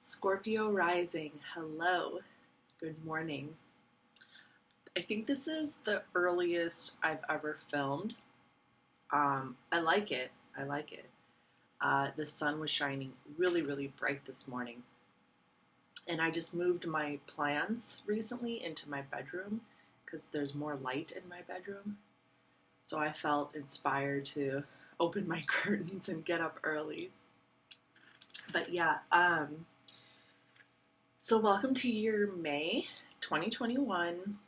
Scorpio rising, hello, good morning. I think this is the earliest I've ever filmed. I like it. The sun was shining really, really bright this morning. And I just moved my plants recently into my bedroom because there's more light in my bedroom. So I felt inspired to open my curtains and get up early. But yeah, so welcome to your May 2021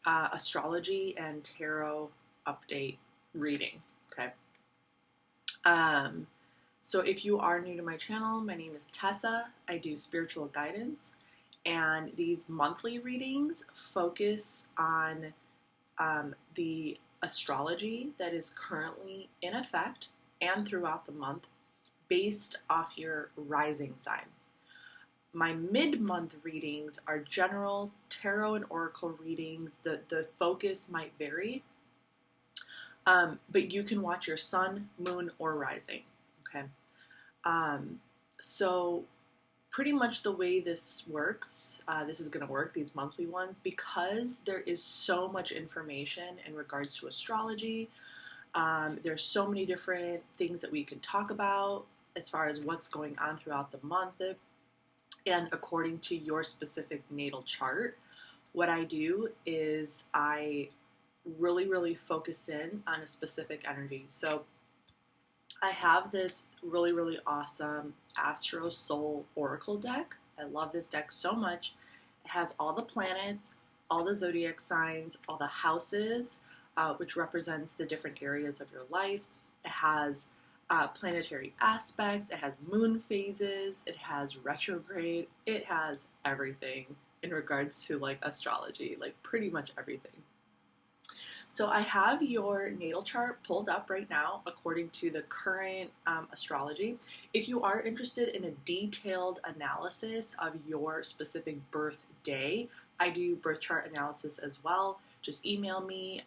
astrology and tarot update reading. Okay. So if you are new to my channel, my name is TESA. I do spiritual guidance, and these monthly readings focus on the astrology that is currently in effect and throughout the month based off your rising sign. My mid-month readings are general tarot and oracle readings. The focus might vary, but you can watch your sun, moon, or rising, okay? So pretty much the way this works, this is going to work, these monthly ones, because there is so much information in regards to astrology. There's so many different things that we can talk about as far as what's going on throughout the month. And according to your specific natal chart, what I do is I really, really focus in on a specific energy. So I have this really, really awesome Astro Soul Oracle deck. I love this deck so much. It has all the planets, all the zodiac signs, all the houses, which represents the different areas of your life. It has planetary aspects, it has moon phases, it has retrograde, it has everything in regards to like astrology, like pretty much everything. So I have your natal chart pulled up right now according to the current astrology. If you are interested in a detailed analysis of your specific birth day, I do birth chart analysis as well. Just email me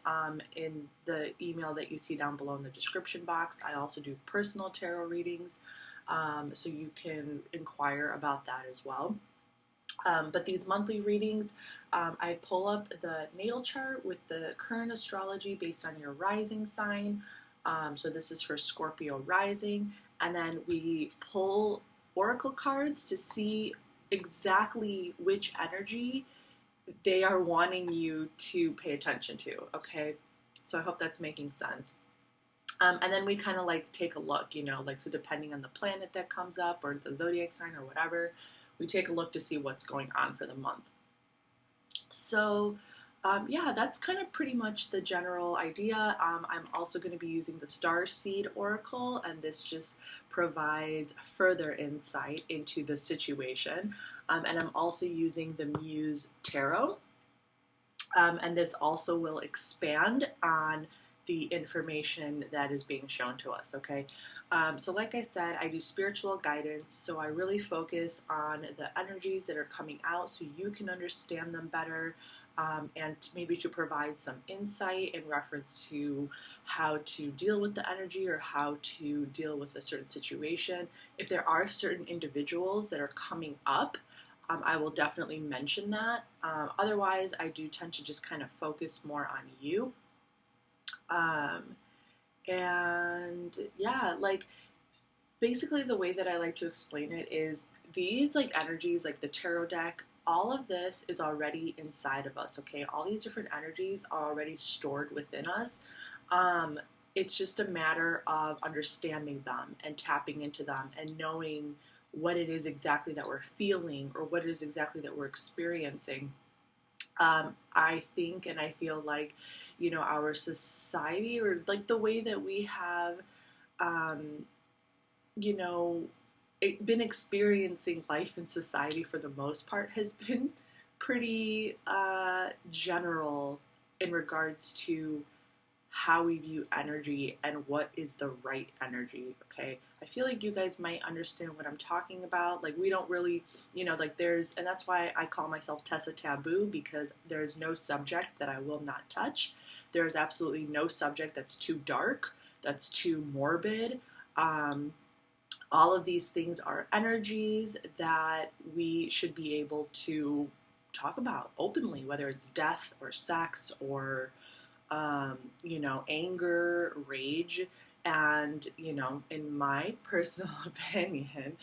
in the email that you see down below in the description box. I also do personal tarot readings, so you can inquire about that as well. But these monthly readings, I pull up the natal chart with the current astrology based on your rising sign. So this is for Scorpio rising. And then we pull oracle cards to see exactly which energy they are wanting you to pay attention to, okay? So I hope that's making sense. And then we kind of like take a look, so depending on the planet that comes up or the zodiac sign or whatever, we take a look to see what's going on for the month. So yeah, that's kind of pretty much the general idea. I'm also going to be using the Starseed Oracle, and this just provides further insight into the situation. And I'm also using the Muse Tarot, and this also will expand on the information that is being shown to us, okay? So like I said, I do spiritual guidance, so I really focus on the energies that are coming out so you can understand them better, and maybe to provide some insight in reference to how to deal with the energy or how to deal with a certain situation. If there are certain individuals that are coming up, I will definitely mention that. Otherwise, I do tend to just kind of focus more on you. And yeah, like basically the way that I like to explain it is these like energies, like the tarot deck, all of this is already inside of us, okay? All these different energies are already stored within us. It's just a matter of understanding them and tapping into them and knowing what it is exactly that we're feeling or what it is exactly that we're experiencing. I think and I feel like, our society or like the way that we have, been experiencing life in society for the most part has been pretty general in regards to how we view energy and what is the right energy, okay? I feel like you guys might understand what I'm talking about. Like, we don't really, like and that's why I call myself TESA Taboo, because there's no subject that I will not touch. There's absolutely no subject that's too dark, that's too morbid. All of these things are energies that we should be able to talk about openly, whether it's death or sex or, you know, anger, rage. And, you know, in my personal opinion,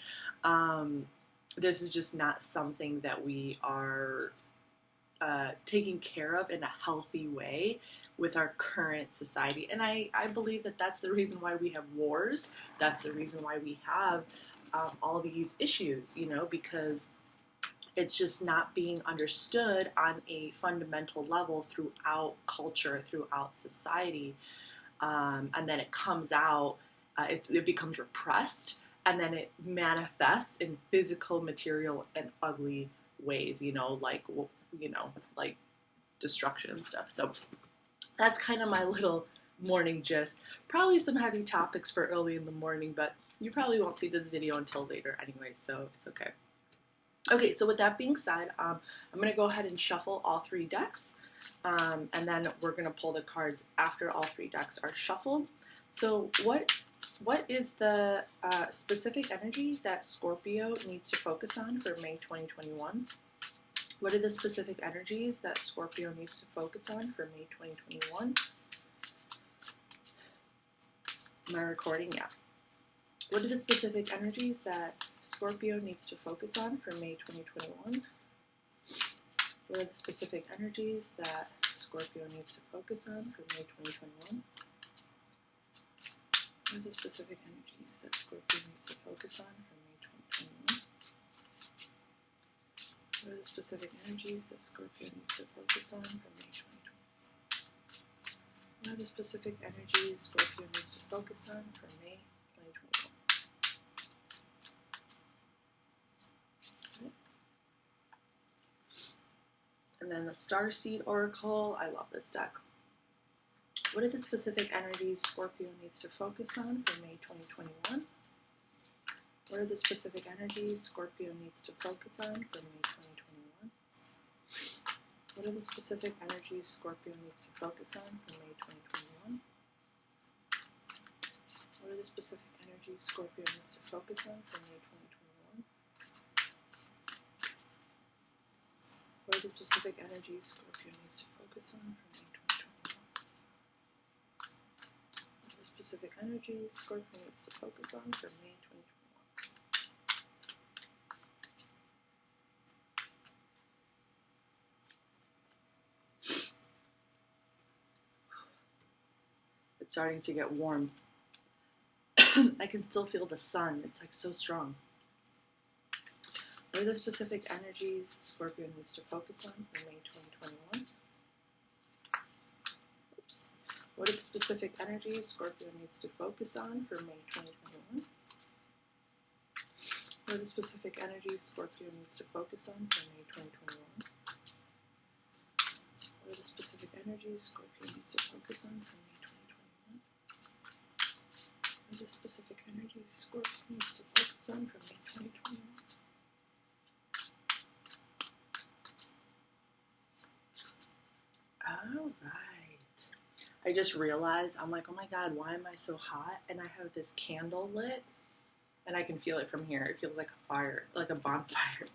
this is just not something that we are taking care of in a healthy way with our current society. And I believe that that's the reason why we have wars. That's the reason why we have all these issues, you know, because it's just not being understood on a fundamental level throughout culture, throughout society. And then it comes out, it becomes repressed, and then it manifests in physical, material, and ugly ways, you know, like destruction and stuff. So that's kind of my little morning gist. Probably some heavy topics for early in the morning, but you probably won't see this video until later anyway, so it's okay. Okay, so with that being said, I'm going to go ahead and shuffle all three decks, and then we're going to pull the cards after all three decks are shuffled. So what is the specific energy that Scorpio needs to focus on for May 2021? What are the specific energies that Scorpio needs to focus on for May 2021? Am I recording? Yeah. What are the specific energies that Scorpio needs to focus on for May 2021? What are the specific energies that Scorpio needs to focus on for May 2021? What are the specific energies that Scorpio needs to focus on for May 2021? What are the specific energies that Scorpio needs to focus on for May 2021? What are the specific energies Scorpio needs to focus on for May 2021? Okay. And then the Starseed Oracle. I love this deck. What are the specific energies Scorpio needs to focus on for May 2021? What are the specific energies Scorpio needs to focus on for May 2021? What are the specific energies Scorpio needs to focus on for May 2021? What are the specific energies Scorpio needs to focus on for May 2021? What are the specific energies Scorpio needs to focus on for May 2021? What are the specific energies Scorpio needs to focus on for May 2021? It's starting to get warm. I can still feel the sun. It's like so strong. What are the specific energies Scorpio needs to focus on for May 2021? Oops. What are the specific energies Scorpio needs to focus on for May 2021? What are the specific energies Scorpio needs to focus on for May 2021? What are the specific energies Scorpio needs to focus on for May 2021? What are the specific energies Scorpio needs to focus on for May 2021? All right. I just realized, I'm like, oh my God, why am I so hot? And I have this candle lit, and I can feel it from here. It feels like a fire, like a bonfire.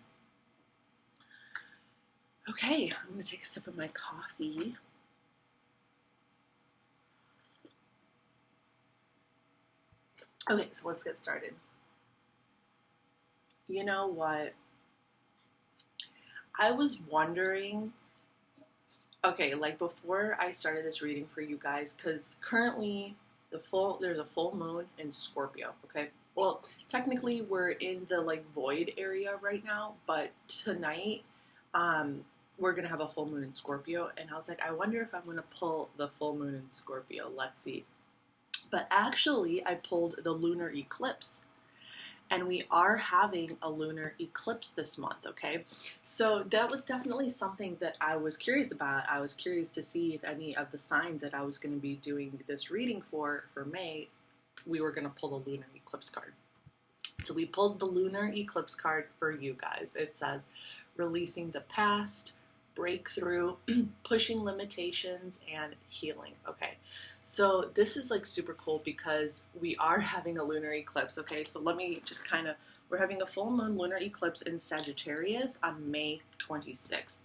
Okay, I'm going to take a sip of my coffee. Okay, so let's get started. You know what? I was wondering, okay, like before I started this reading for you guys, because currently there's a full moon in Scorpio, okay? Well, technically we're in the like void area right now, but tonight we're going to have a full moon in Scorpio, and I was like, I wonder if I'm going to pull the full moon in Scorpio. Let's see. But actually, I pulled the lunar eclipse, and we are having a lunar eclipse this month, okay? So that was definitely something that I was curious about. I was curious to see if any of the signs that I was going to be doing this reading for May, we were going to pull the lunar eclipse card. So we pulled the lunar eclipse card for you guys. It says, releasing the past, breakthrough, pushing limitations, and healing. Okay, so this is like super cool because we are having a lunar eclipse. Okay, so let me just we're having a full moon lunar eclipse in Sagittarius on May 26th.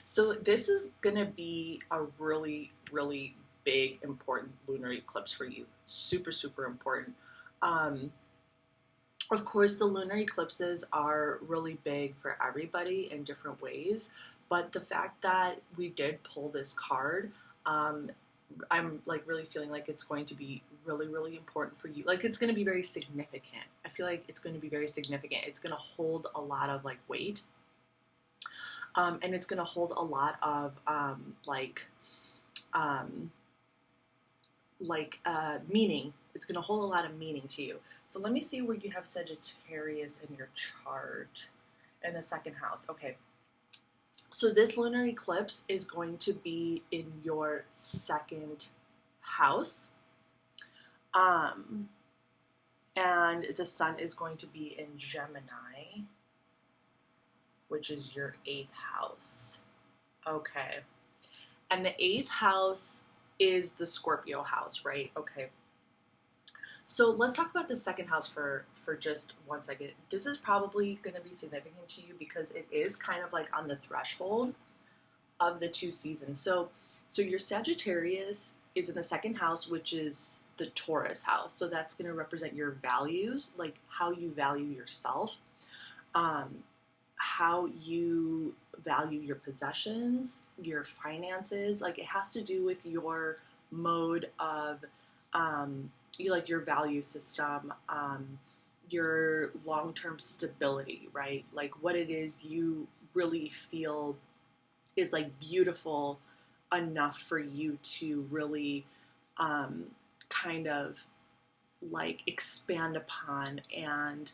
So this is gonna be a really, really big, important lunar eclipse for you. Super, super important. Of course, the lunar eclipses are really big for everybody in different ways, but the fact that we did pull this card, I'm like really feeling like it's going to be really, really important for you. Like it's going to be very significant. I feel like it's going to be very significant. It's going to hold a lot of like weight, and it's going to hold a lot of meaning. It's going to hold a lot of meaning to you. So let me see where you have Sagittarius in your chart in the second house. Okay. So this lunar eclipse is going to be in your second house. And the sun is going to be in Gemini, which is your 8th house. Okay. And the 8th house is the Scorpio house, right? Okay. So let's talk about the second house for just 1 second. This is probably going to be significant to you because it is kind of like on the threshold of the 2 seasons. So your Sagittarius is in the second house, which is the Taurus house. So that's going to represent your values, like how you value yourself, how you value your possessions, your finances. Like it has to do with your mode of your value system, your long-term stability, right? Like what it is you really feel is like beautiful enough for you to really kind of like expand upon and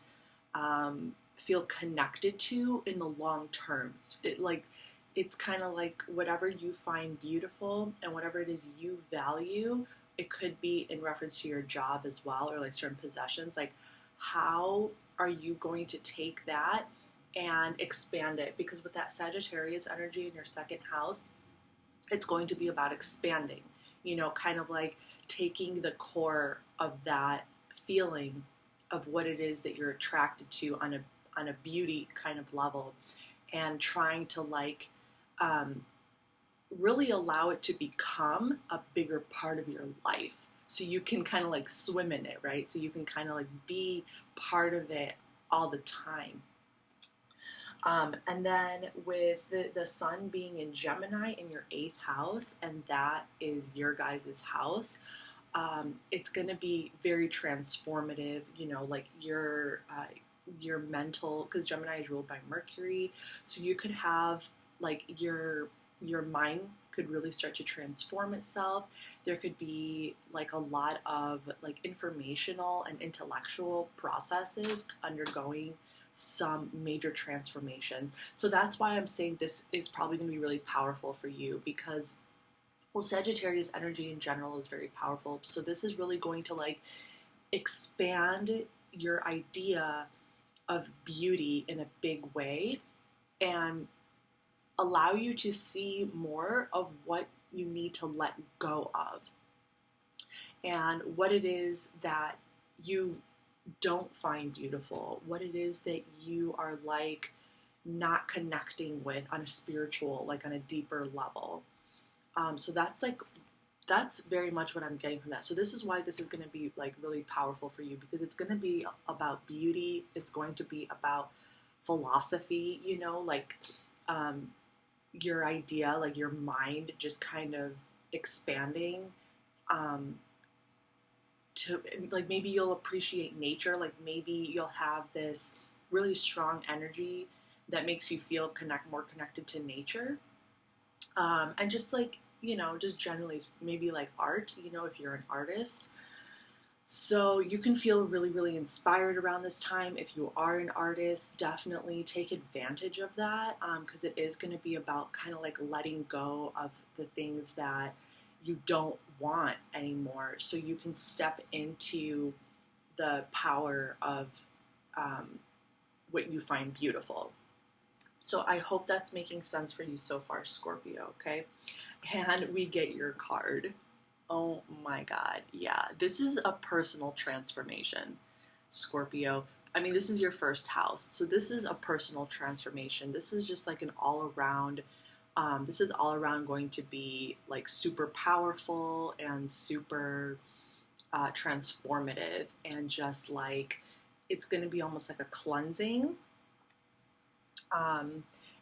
feel connected to in the long term. It's kind of like whatever you find beautiful and whatever it is you value. It could be in reference to your job as well, or like certain possessions. Like, how are you going to take that and expand it? Because with that Sagittarius energy in your second house, it's going to be about expanding, kind of like taking the core of that feeling of what it is that you're attracted to on a beauty kind of level, and trying to really allow it to become a bigger part of your life, so you can kind of like swim in it, right? So you can kind of like be part of it all the time. And then with the sun being in Gemini in your 8th house, and that is your guys' house, it's going to be very transformative, like your mental, because Gemini is ruled by Mercury. So you could have like your mind could really start to transform itself. There could be like a lot of like informational and intellectual processes undergoing some major transformations. So that's why I'm saying this is probably going to be really powerful for you, because Sagittarius energy in general is very powerful. So this is really going to like expand your idea of beauty in a big way and allow you to see more of what you need to let go of and what it is that you don't find beautiful, what it is that you are like not connecting with on a spiritual, like on a deeper level. So that's very much what I'm getting from that. So this is why this is going to be like really powerful for you, because it's going to be about beauty. It's going to be about philosophy, your idea, like your mind just kind of expanding, to like maybe you'll appreciate nature, like maybe you'll have this really strong energy that makes you feel more connected to nature, and just like just generally maybe like art, if you're an artist. So you can feel really, really inspired around this time. If you are an artist, definitely take advantage of that, because it is going to be about kind of like letting go of the things that you don't want anymore, so you can step into the power of what you find beautiful. So I hope that's making sense for you so far, Scorpio, okay? And we get your card. Oh my God, yeah. This is a personal transformation, Scorpio. I mean, this is your first house. So this is a personal transformation. This is just like an all-around, this is all around going to be like super powerful and super transformative, and just like, it's going to be almost like a cleansing.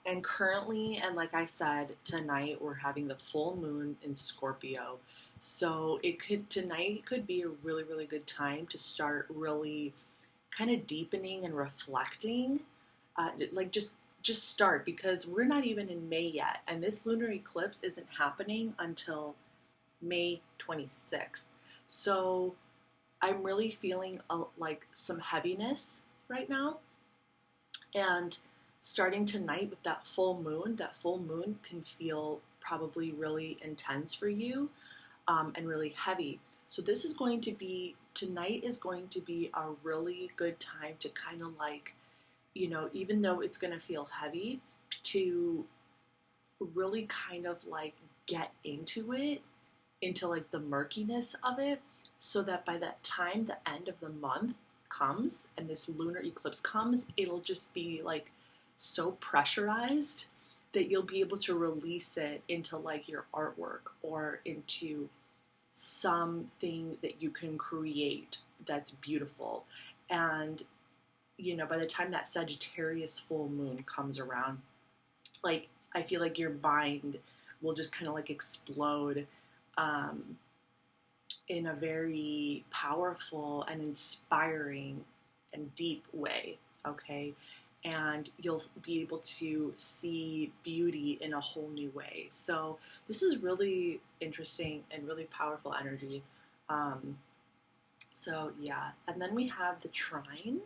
And currently, and like I said, tonight we're having the full moon in Scorpio. So tonight could be a really, really good time to start really kind of deepening and reflecting. Like just start, because we're not even in May yet. And this lunar eclipse isn't happening until May 26th. So I'm really feeling like some heaviness right now. And starting tonight with that full moon can feel probably really intense for you, and really heavy. So this is going to be, tonight is going to be a really good time to kind of like, you know, even though it's going to feel heavy, to really kind of like get into it, into like the murkiness of it, so that by that time the end of the month comes and this lunar eclipse comes, it'll just be like so pressurized that you'll be able to release it into like your artwork or into something that you can create that's beautiful. And you know, by the time that Sagittarius full moon comes around, like I feel like your mind will just kind of like explode in a very powerful and inspiring and deep way, okay? And you'll be able to see beauty in a whole new way. So this is really interesting and really powerful energy. So yeah, and then we have the trine.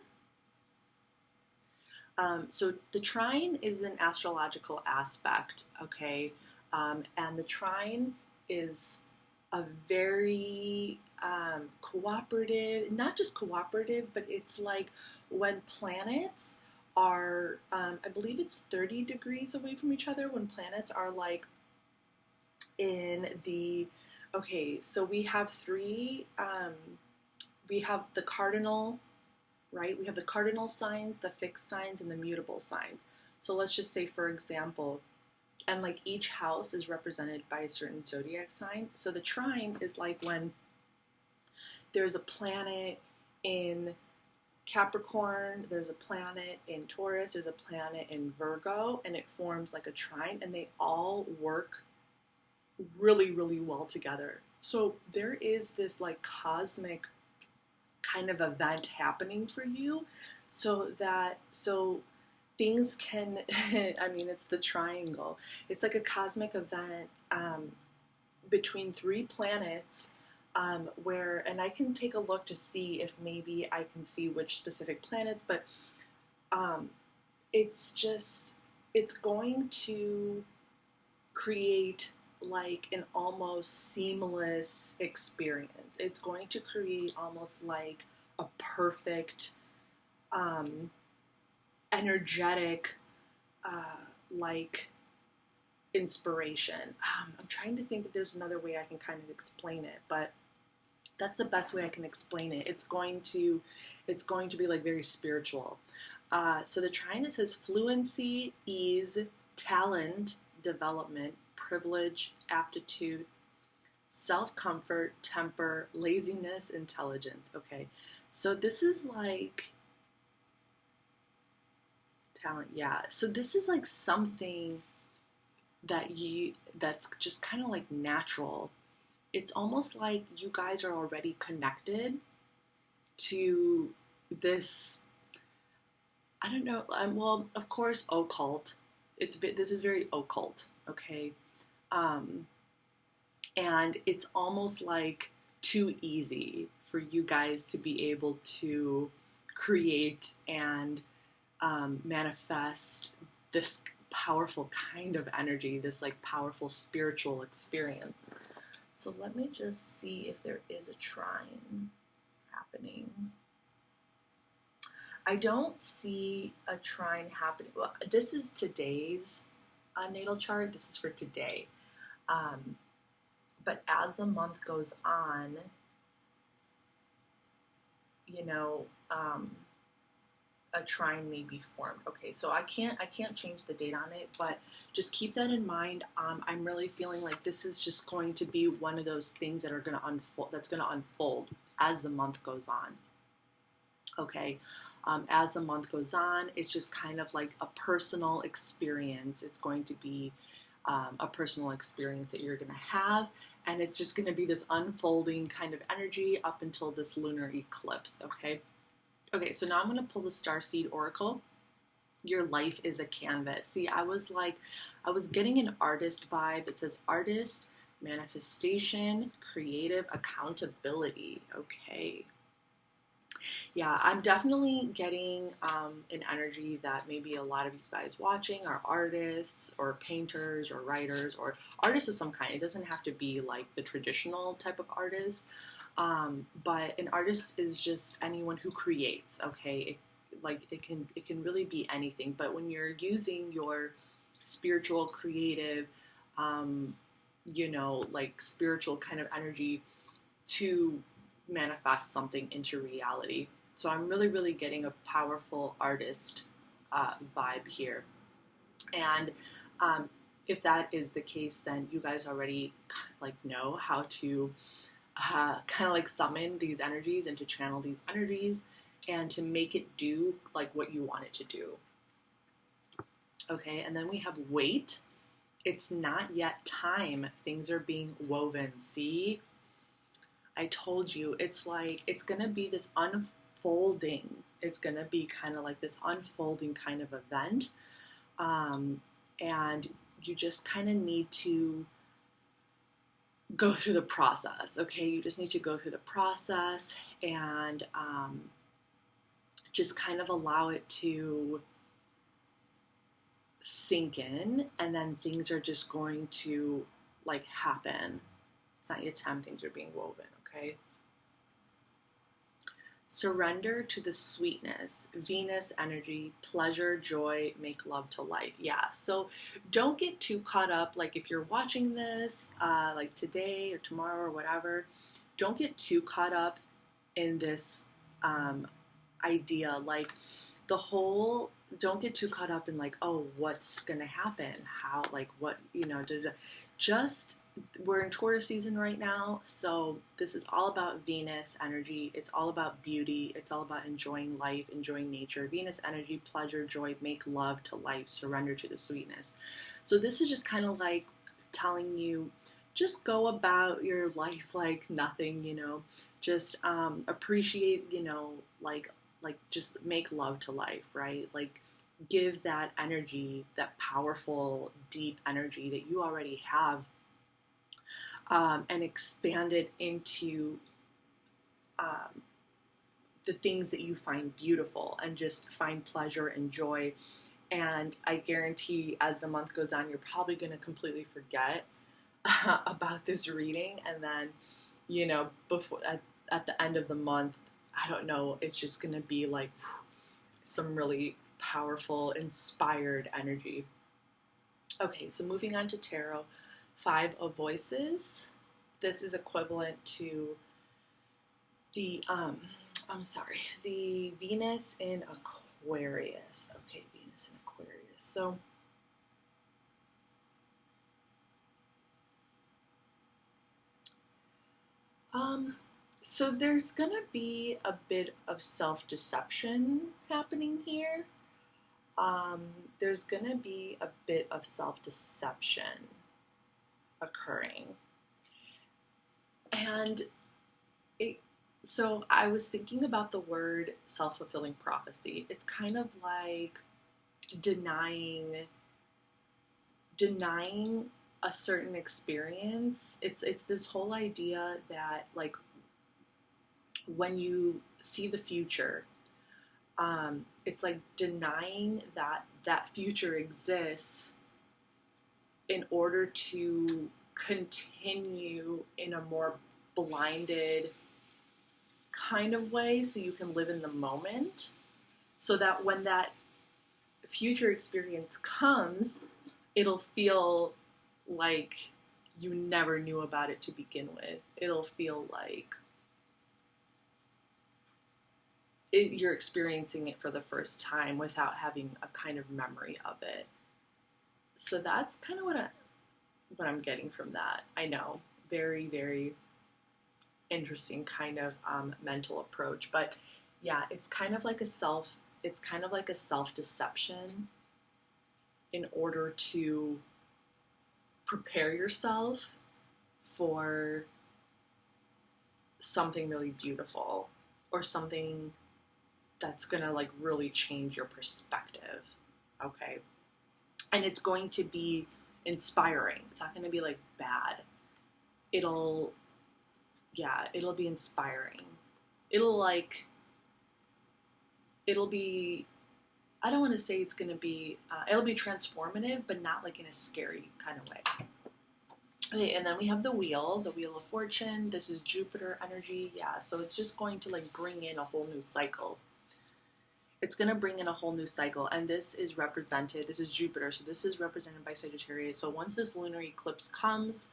So the trine is an astrological aspect, okay? And the trine is a very cooperative, not just cooperative, but it's like when planets are, I believe it's 30 degrees away from each other, when planets are like in the, okay, so we have three, we have the cardinal, right? We have the cardinal signs, the fixed signs, and the mutable signs. So let's just say, for example, and like each house is represented by a certain zodiac sign. So the trine is like when there's a planet in Capricorn, there's a planet in Taurus, there's a planet in Virgo, and it forms like a trine, and they all work really, really well together. So there is this like cosmic kind of event happening for you, so things can, I mean, it's the triangle. It's like a cosmic event between three planets where, and I can take a look to see if maybe I can see which specific planets, but it's going to create like an almost seamless experience. It's going to create almost like a perfect energetic like inspiration. I'm trying to think if there's another way I can kind of explain it, but that's the best way I can explain it. It's going to be like very spiritual. So the trine says fluency, ease, talent, development, privilege, aptitude, self-comfort, temper, laziness, intelligence. Okay, so this is like talent, yeah. So this is like something that's just kind of like natural. It's almost like you guys are already connected to this, I don't know, well, of course, occult. This is very occult, okay? And it's almost like too easy for you guys to be able to create and manifest this powerful kind of energy, this like powerful spiritual experience. So let me just see if there is a trine happening. I don't see a trine happening. Well, this is today's natal chart. This is for today. But as the month goes on, you know, a trine may be formed. Okay, so I can't change the date on it, but just keep that in mind. I'm really feeling like this is just going to be one of those things that are going to unfold. That's going to unfold as the month goes on. Okay, as the month goes on, it's just kind of like a personal experience. It's going to be a personal experience that you're going to have, and it's just going to be this unfolding kind of energy up until this lunar eclipse. Okay, so now I'm going to pull the Starseed Oracle. Your life is a canvas. See, I was getting an artist vibe. It says artist, manifestation, creative, accountability. Okay. Yeah, I'm definitely getting an energy that maybe a lot of you guys watching are artists or painters or writers or artists of some kind. It doesn't have to be like the traditional type of artist. But an artist is just anyone who creates, okay? It can really be anything. But when you're using your spiritual, creative, like spiritual kind of energy to manifest something into reality. So I'm really, really getting a powerful artist vibe here. And if that is the case, then you guys already like know how to kind of like summon these energies and to channel these energies and to make it do like what you want it to do. Okay, and then we have wait. It's not yet time. Things are being woven. See, I told you, it's like, it's going to be this unfolding. It's going to be kind of like this unfolding kind of event. And you just kind of need to go through the process, okay? You just need to go through the process and just kind of allow it to sink in, and then things are just going to like happen. It's not yet time, things are being woven, okay? Surrender to the sweetness, Venus energy, pleasure, joy, make love to life. Yeah, so don't get too caught up. Like if you're watching this like today or tomorrow or whatever, don't get too caught up in this idea. Like don't get too caught up in like, oh, what's going to happen? How, like what, just, we're in Taurus season right now, so this is all about Venus energy. It's all about beauty. It's all about enjoying life, enjoying nature. Venus energy, pleasure, joy, make love to life, surrender to the sweetness. So this is just kind of like telling you, just go about your life like nothing, just appreciate, like just make love to life, right? Like give that energy, that powerful, deep energy that you already have, and expand it into the things that you find beautiful, and just find pleasure and joy. And I guarantee as the month goes on, you're probably going to completely forget about this reading. And then, before at the end of the month, I don't know, it's just going to be like some really powerful, inspired energy. Okay, so moving on to tarot. 5 of Voices. This is equivalent to the the Venus in Aquarius. Okay, Venus in Aquarius. So there's gonna be a bit of self-deception happening here. There's gonna be a bit of self-deception occurring. And so I was thinking about the word self-fulfilling prophecy. It's kind of like denying a certain experience. It's this whole idea that like when you see the future, it's like denying that future exists in order to continue in a more blinded kind of way so you can live in the moment. so that when that future experience comes, it'll feel like you never knew about it to begin with. It'll feel like you're experiencing it for the first time without having a kind of memory of it. So that's kind of what I'm getting from that. I know, very, very interesting kind of mental approach, but yeah, it's kind of like a self-deception in order to prepare yourself for something really beautiful or something that's gonna like really change your perspective. Okay, and it's going to be inspiring. It's not going to be like bad. It'll be inspiring. It'll be, I don't want to say it's going to be, it'll be transformative, but not like in a scary kind of way. Okay, and then we have the wheel of fortune. This is Jupiter energy. Yeah, so it's just going to like bring in a whole new cycle. It's going to bring in a whole new cycle, and this is Jupiter, so this is represented by Sagittarius. So once this lunar eclipse comes,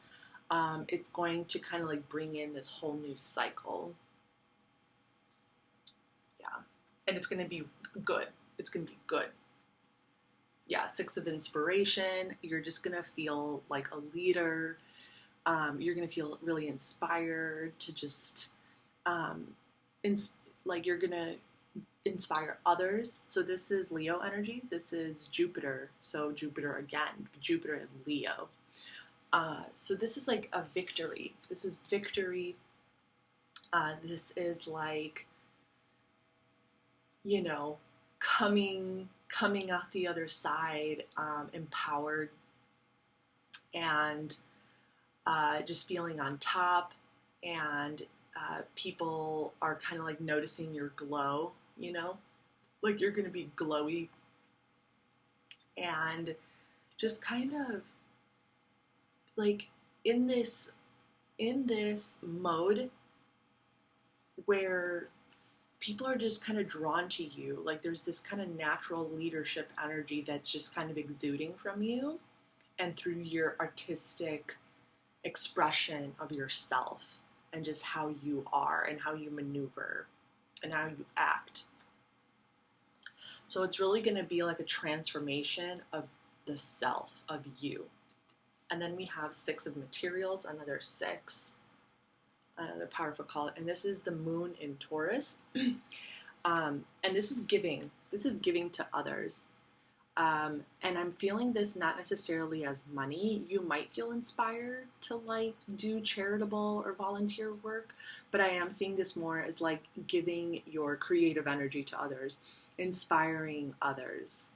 it's going to kind of like bring in this whole new cycle. Yeah, and it's going to be good. It's going to be good. Yeah, 6 of inspiration. You're just going to feel like a leader. You're going to feel really inspired to just, you're going to inspire others. So this is Leo energy. This is Jupiter. So Jupiter again, Jupiter and Leo. So this is like a victory. This is victory. This is like, you know, coming out the other side, empowered, and just feeling on top, and people are kind of like noticing your glow, you know, like you're going to be glowy, and just kind of like in this mode where people are just kind of drawn to you. Like there's this kind of natural leadership energy that's just kind of exuding from you and through your artistic expression of yourself and just how you are and how you maneuver and how you act. So it's really going to be like a transformation of the self, of you. And then we have 6 of materials, another 6, another powerful color. And this is the moon in Taurus. And this is giving. This is giving to others. And I'm feeling this not necessarily as money. You might feel inspired to like do charitable or volunteer work, but I am seeing this more as like giving your creative energy to others, inspiring others,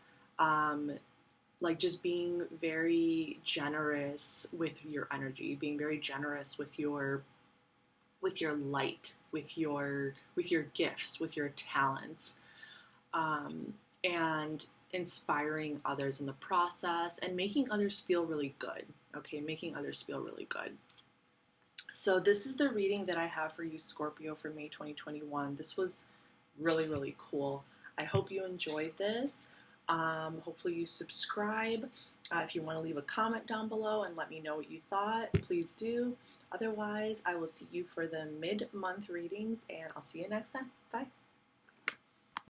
like just being very generous with your energy, being very generous with your light, with your gifts, with your talents, and inspiring others in the process and making others feel really good. Okay, making others feel really good. So this is the reading that I have for you, Scorpio, for May 2021. This was really, really cool. I hope you enjoyed this. Hopefully you subscribe. If you want to leave a comment down below and let me know what you thought, please do. Otherwise, I will see you for the mid-month readings, and I'll see you next time. Bye.